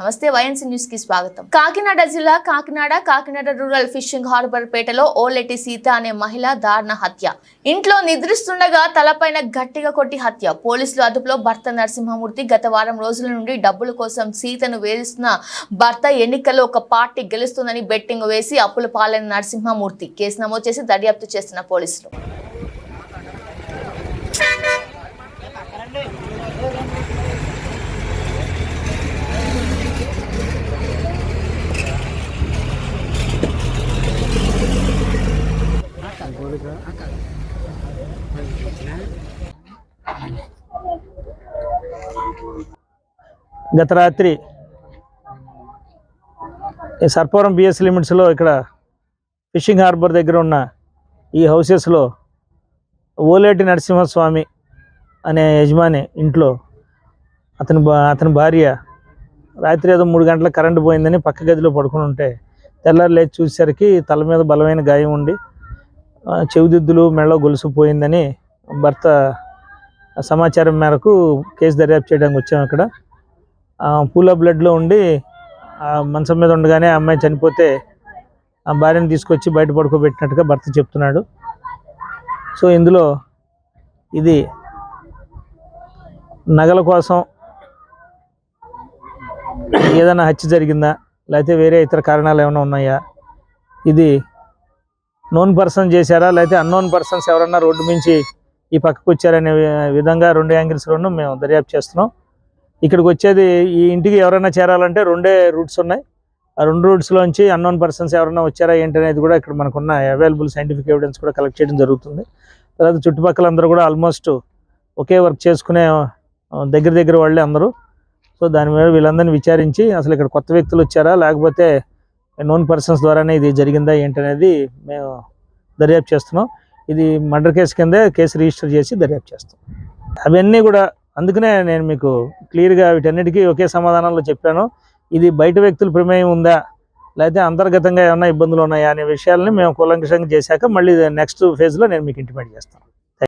నమస్తే YNC news కి స్వాగతం. కాకినాడ జిల్లా కాకినాడ రూరల్ ఫిషింగ్ హార్బర్ పేటలో ఓలెటి సీత అనే మహిళ దారుణ హత్య. ఇంట్లో నిద్రిస్తుండగా తలపైన గట్టిగా కొట్టి హత్య. పోలీసులు అదుపులో భర్త నరసింహమూర్తి. గత వారం రోజుల నుండి డబ్బుల కోసం సీతను వేధిస్తున్న భర్త ఎన్నికల్లో ఒక పార్టీ గెలుస్తుందని బెట్టింగ్ వేసి అప్పుల పాలైన నరసింహమూర్తి. కేసు నమోదు చేసి దర్యాప్తు చేస్తున్న పోలీసులు గత రాత్రి సర్పవరం బిఎస్ లిమిట్స్లో ఇక్కడ ఫిషింగ్ హార్బర్ దగ్గర ఉన్న ఈ హౌసెస్లో ఓలేటి నరసింహస్వామి అనే యజమాని ఇంట్లో అతని భార్య రాత్రి ఏదో 3 గంటలకు కరెంటు పోయిందని పక్క గదిలో పడుకుని ఉంటే తెల్లారి లేచి చూసేసరికి తల మీద బలమైన గాయం ఉండి చెవిదిద్దులు మెళ్ళ గొలుసు పోయిందని భర్త సమాచారం మేరకు కేసు దర్యాప్తు చేయడానికి వచ్చాము. ఇక్కడ పూల్ ఆఫ్ బ్లడ్లో ఉండి మంచం మీద ఉండగానే ఆ అమ్మాయి చనిపోతే ఆ భార్యను తీసుకొచ్చి బయట పడుకోబెట్టినట్టుగా భర్త చెప్తున్నాడు. సో ఇందులో ఇది నగల కోసం ఏదైనా హత్య జరిగిందా లేకపోతే వేరే ఇతర కారణాలు ఏమైనా ఉన్నాయా, ఇది నోన్ పర్సన్ చేశారా లేకపోతే అన్నోన్ పర్సన్స్ ఎవరన్నా రోడ్డు మించి ఈ పక్కకు వచ్చారనే విధంగా 2 యాంగిల్స్లోనూ మేము దర్యాప్తు చేస్తున్నాం. ఇక్కడికి వచ్చేది ఈ ఇంటికి ఎవరైనా చేరాలంటే 2 రూట్స్ ఉన్నాయి. ఆ 2 రూట్స్లోంచి అన్నోన్ పర్సన్స్ ఎవరైనా వచ్చారా ఏంటనేది కూడా ఇక్కడ మనకున్న అవైలబుల్ సైంటిఫిక్ ఎవిడెన్స్ కూడా కలెక్ట్ చేయడం జరుగుతుంది. తర్వాత చుట్టుపక్కల అందరూ కూడా ఆల్మోస్ట్ ఒకే వర్క్ చేసుకునే దగ్గర వాళ్ళే అందరూ. సో దాని మీద వీళ్ళందరినీ విచారించి అసలు ఇక్కడ కొత్త వ్యక్తులు వచ్చారా లేకపోతే నోన్ పర్సన్స్ ద్వారానే ఇది జరిగిందా ఏంటనేది మేము దర్యాప్తు చేస్తున్నాం. ఇది మర్డర్ కేసు కిందే కేసు రిజిస్టర్ చేసి దర్యాప్తు చేస్తాం. అవన్నీ కూడా అందుకనే నేను మీకు క్లియర్గా వీటన్నిటికీ ఒకే సమాధానంలో చెప్పాను. ఇది బయట వ్యక్తుల ప్రమేయం ఉందా లేకపోతే అంతర్గతంగా ఏమైనా ఇబ్బందులు ఉన్నాయా అనే విషయాలని మేము కూలంకషంగా చేశాక మళ్ళీ నెక్స్ట్ ఫేజ్లో నేను మీకు ఇంటిమేట్ చేస్తాను.